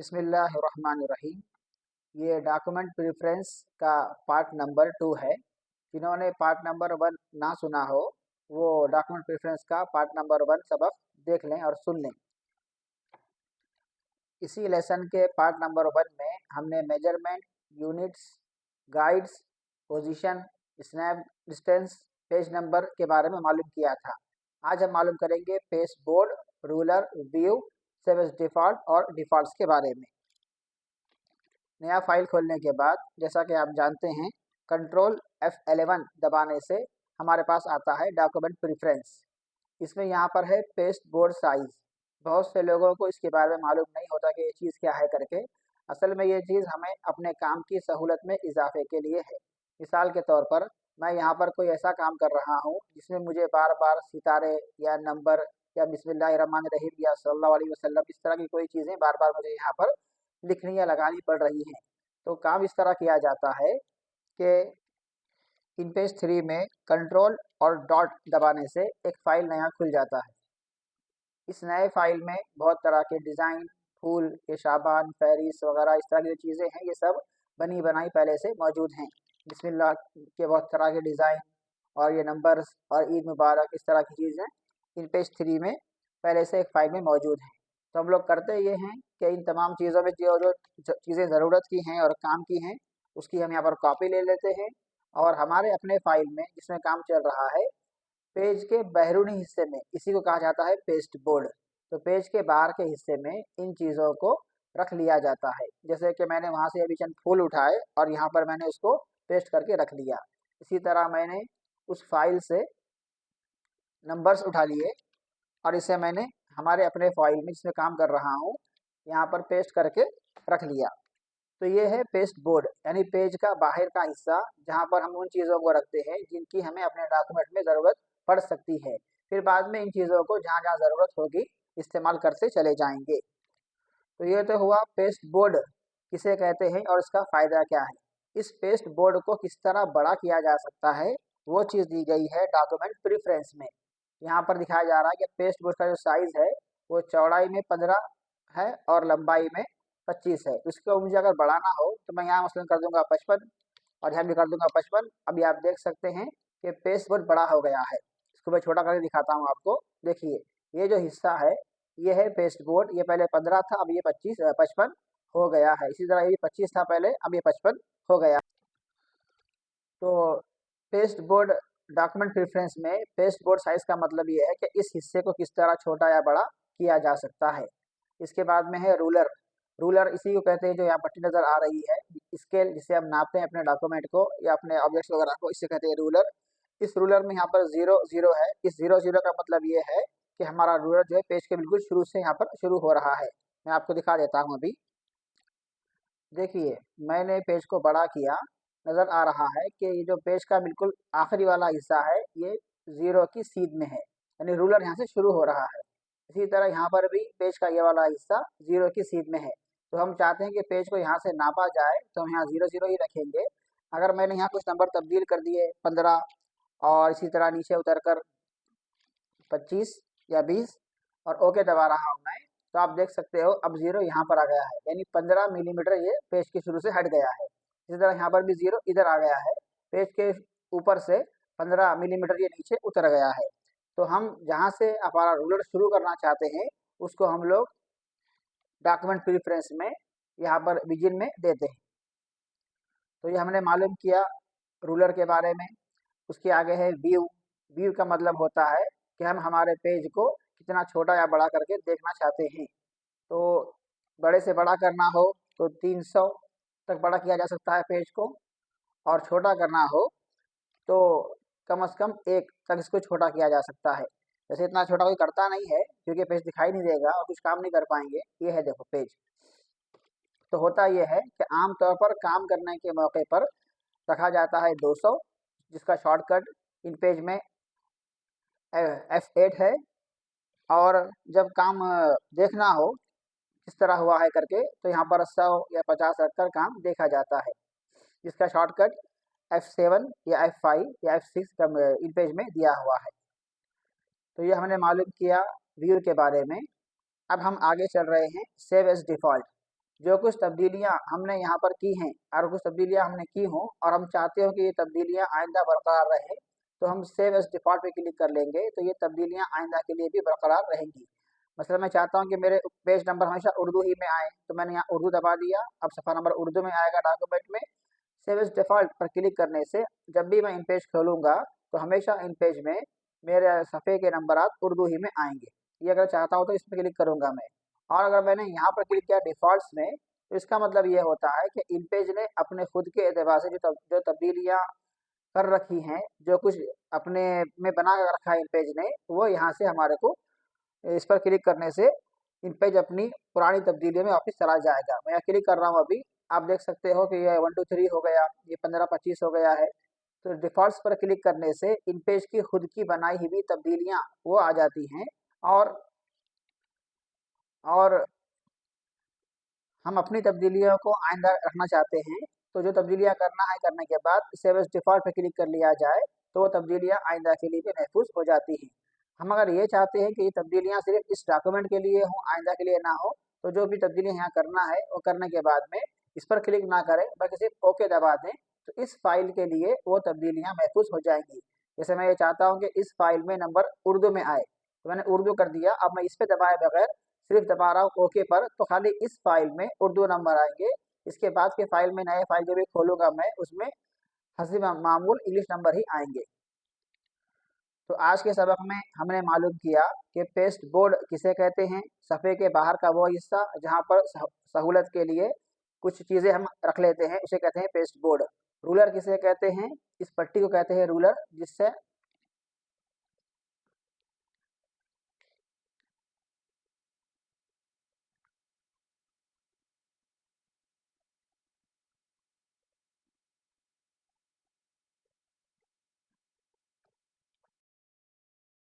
बिस्मिल्लाहिर्रहमानिर्रहीम। ये document preference का पार्ट नंबर 2 है। जिन्होंने पार्ट नंबर 1 ना सुना हो वो डॉक्यूमेंट प्रेफरेंस का पार्ट नंबर 1 सबक देख लें और सुन लें। इसी लेसन के पार्ट नंबर 1 में हमने measurement, units, guides, position, snap distance, page number के बारे में मालूम किया था। आज हम मालूम करेंगे page board, ruler, view, save as default और डिफ़ॉल्ट्स के बारे में। नया फाइल खोलने के बाद जैसा कि आप जानते हैं कंट्रोल F11 दबाने से हमारे पास आता है डॉक्यूमेंट प्रेफरेंस। इसमें यहाँ पर है पेस्ट बोर्ड साइज़। बहुत से लोगों को इसके बारे में मालूम नहीं होता कि ये चीज़ क्या है करके। असल में ये चीज़ हमें अपने काम की सहूलत में इजाफे के लिए है। मिसाल के तौर पर मैं यहाँ पर कोई ऐसा काम कर रहा हूँ जिसमें मुझे बार बार सितारे या नंबर या बिस्मिल्लाहिर्रहमानिर्रहीम या सल्लल्लाहु अलैहि वसल्लम इस तरह की कोई चीज़ें बार बार मुझे यहाँ पर लिखनी या लगानी पड़ रही हैं। तो काम इस तरह किया जाता है कि इन पेज 3 में कंट्रोल और डॉट दबाने से एक फ़ाइल नया खुल जाता है। इस नए फ़ाइल में बहुत तरह के डिज़ाइन, फूल के शाबान, फ़हरिस्त वगैरह इस तरह की जो चीज़ें हैं ये सब बनी बनाई पहले से मौजूद हैं। बिस्मिल्लाह के बहुत तरह के डिज़ाइन और ये नंबर्स और ईद मुबारक इस तरह की चीज़ें इन पेज 3 में पहले से एक फ़ाइल में मौजूद हैं। तो हम लोग करते ये हैं कि इन तमाम चीज़ों में जो जो चीज़ें ज़रूरत की हैं और काम की हैं उसकी हम यहाँ पर कॉपी ले लेते हैं और हमारे अपने फ़ाइल में जिसमें काम चल रहा है पेज के बैरूनी हिस्से में, इसी को कहा जाता है पेस्ट बोर्ड। तो पेज के बाहर के हिस्से में इन चीज़ों को रख लिया जाता है। जैसे कि मैंने वहाँ से अभी चंद फूल उठाए और यहाँ पर मैंने उसको पेस्ट करके रख लिया। इसी तरह मैंने उस फाइल से नंबर्स उठा लिए और इसे मैंने हमारे अपने फाइल में जिसमें काम कर रहा हूँ यहाँ पर पेस्ट करके रख लिया। तो ये है पेस्ट बोर्ड, यानी पेज का बाहर का हिस्सा जहाँ पर हम उन चीज़ों को रखते हैं जिनकी हमें अपने डॉक्यूमेंट में ज़रूरत पड़ सकती है। फिर बाद में इन चीज़ों को जहाँ जहाँ ज़रूरत होगी इस्तेमाल करते चले जाएंगे। तो ये तो हुआ पेस्ट बोर्ड किसे कहते हैं और इसका फ़ायदा क्या है। इस पेस्ट बोर्ड को किस तरह बड़ा किया जा सकता है वो चीज़ दी गई है डॉक्यूमेंट प्रेफरेंस में। यहाँ पर दिखाया जा रहा है कि पेस्ट बोर्ड का जो साइज़ है वो चौड़ाई में 15 है और लंबाई में 25 है। इसको मुझे अगर बढ़ाना हो तो मैं यहाँ मसलन कर दूंगा 55 और यहाँ भी कर दूंगा 55। अभी आप देख सकते हैं कि पेस्ट बोर्ड बड़ा हो गया है। इसको मैं छोटा करके दिखाता हूँ आपको। देखिए ये जो हिस्सा है ये है पेस्ट बोर्ड। ये पहले 15 था, अब ये 55 हो गया है। इसी तरह ये 25 था पहले, अब ये 55 हो गया। तो पेस्ट बोर्ड डॉक्यूमेंट प्रेफरेंस में पेस्ट बोर्ड साइज का मतलब ये है कि इस हिस्से को किस तरह छोटा या बड़ा किया जा सकता है। इसके बाद में है रूलर। रूलर इसी को कहते हैं जो यहाँ पट्टी नज़र आ रही है, स्केल जिसे हम नापते हैं अपने डॉक्यूमेंट को या अपने ऑब्जेक्ट्स वगैरह को, इसे कहते हैं रूलर। इस रूलर में यहाँ पर 0 0 है। इस 0 0 का मतलब ये है कि हमारा रूलर जो है पेज के बिल्कुल शुरू से यहाँ पर शुरू हो रहा है। मैं आपको दिखा देता हूँ अभी। देखिए मैंने पेज को बड़ा किया, नज़र आ रहा है कि ये जो पेज का बिल्कुल आखिरी वाला हिस्सा है ये 0 की सीध में है, यानी रूलर यहाँ से शुरू हो रहा है। इसी तरह यहाँ पर भी पेज का ये वाला हिस्सा 0 की सीध में है। तो हम चाहते हैं कि पेज को यहाँ से नापा जाए तो हम यहाँ 0 0 ही रखेंगे। अगर मैंने यहाँ कुछ नंबर तब्दील कर दिए 15 और इसी तरह नीचे उतर कर 25 या 20 और ओके दबा रहा हूँ मैं, तो आप देख सकते हो अब 0 यहाँ पर आ गया है, यानी 15 मिलीमीटर ये पेज के शुरू से हट गया है। इसी तरह यहाँ पर भी 0 इधर आ गया है, पेज के ऊपर से 15 मिलीमीटर ये नीचे उतर गया है। तो हम जहाँ से हमारा रूलर शुरू करना चाहते हैं उसको हम लोग डॉक्यूमेंट प्रेफरेंस में यहाँ पर बिगिन में देते हैं। तो ये हमने मालूम किया रूलर के बारे में। उसके आगे है व्यू। व्यू का मतलब होता है कि हम हमारे पेज को कितना छोटा या बड़ा करके देखना चाहते हैं। तो बड़े से बड़ा करना हो तो 300 तक बड़ा किया जा सकता है पेज को, और छोटा करना हो तो कम से कम 1 तक इसको छोटा किया जा सकता है। वैसे इतना छोटा कोई करता नहीं है क्योंकि पेज दिखाई नहीं देगा और कुछ काम नहीं कर पाएंगे। ये है देखो पेज। तो होता यह है कि आम तौर पर काम करने के मौके पर रखा जाता है 200, जिसका शॉर्टकट इन पेज में F8 है। और जब काम देखना हो किस तरह हुआ है करके तो यहाँ पर 100 या 50 रखकर काम देखा जाता है, जिसका शॉर्टकट F7 या F5 या F6 का इन पेज में दिया हुआ है। तो ये हमने मालूम किया व्यू के बारे में। अब हम आगे चल रहे हैं सेव एज डिफ़ॉल्ट। जो कुछ तब्दीलियां हमने यहाँ पर की हैं और कुछ तब्दीलियां हमने की हों और हम चाहते हो कि ये तब्दीलियां आइंदा बरकरार रहे, तो हम सेव एज डिफ़ॉल्ट पे क्लिक कर लेंगे, तो ये तब्दीलियां आइंदा के लिए भी बरकरार रहेंगी। मसलन मैं चाहता हूँ कि मेरे पेज नंबर हमेशा उर्दू ही में आए, तो मैंने यहाँ उर्दू दबा दिया। अब सफ़ा नंबर उर्दू में आएगा डॉक्यूमेंट में। सेव एज डिफ़ॉल्ट पर क्लिक करने से जब भी मैं इन पेज खोलूँगा तो हमेशा इन पेज में मेरे सफ़े के नंबरात उर्दू ही में आएंगे। ये अगर चाहता हूँ तो इस पर क्लिक करूँगा मैं। और अगर मैंने यहाँ पर क्लिक किया डिफ़ॉल्ट्स में, तो इसका मतलब ये होता है कि इन पेज ने अपने खुद के एतबार से जो तब्दीलियाँ कर रखी हैं, जो कुछ अपने में बना कर रखा है इन पेज ने, वो यहाँ से हमारे को इस पर क्लिक करने से इन पेज अपनी पुरानी तब्दीलियों में वापस चला जाएगा। मैं यहाँ क्लिक कर रहा हूँ अभी, आप देख सकते हो कि ये 1 2 3 हो गया, ये 15-25 हो गया है। तो डिफ़ॉल्ट्स पर क्लिक करने से इन पेज की खुद की बनाई हुई तब्दीलियाँ वो आ जाती हैं। और और हम अपनी तब्दीलियों को आइंदा रखना चाहते हैं, तो जो तब्दीलियाँ करना है करने के बाद सेव एज़ डिफ़ॉल्ट पे क्लिक कर लिया जाए, तो वो तब्दीलियाँ आइंदा के लिए भी महफूज़ हो जाती हैं। हम अगर ये चाहते हैं कि ये तब्दीलियाँ सिर्फ़ इस डॉक्यूमेंट के लिए हों, आइंदा के लिए ना हो, तो जो भी तब्दीलियाँ यहाँ करना है, वो करने के बाद में इस पर क्लिक ना करें, बल्कि सिर्फ़ ओके दबा दें, तो इस फ़ाइल के लिए वो तब्दीलियाँ महफूज़ हो जाएँगी। जैसे मैं ये चाहता हूँ कि इस फ़ाइल में नंबर उर्दू में आए, तो मैंने उर्दू कर दिया। अब मैं इस पे दबाए बगैर सिर्फ दबा रहा हूँ ओके पर, तो खाली इस फाइल में उर्दू नंबर आएंगे। इसके बाद के फाइल में नए फाइल जो भी खोलूंगा मैं, उसमें हस्बी मामूल इंग्लिश नंबर ही आएंगे। तो आज के सबक में हमने मालूम किया कि पेस्ट बोर्ड किसे कहते हैं। सफ़े के बाहर का वो हिस्सा जहाँ पर सहूलत के लिए कुछ चीज़ें हम रख लेते हैं, उसे कहते हैं पेस्ट बोर्ड। रूलर किसे कहते हैं, इस पट्टी को कहते हैं रूलर, जिससे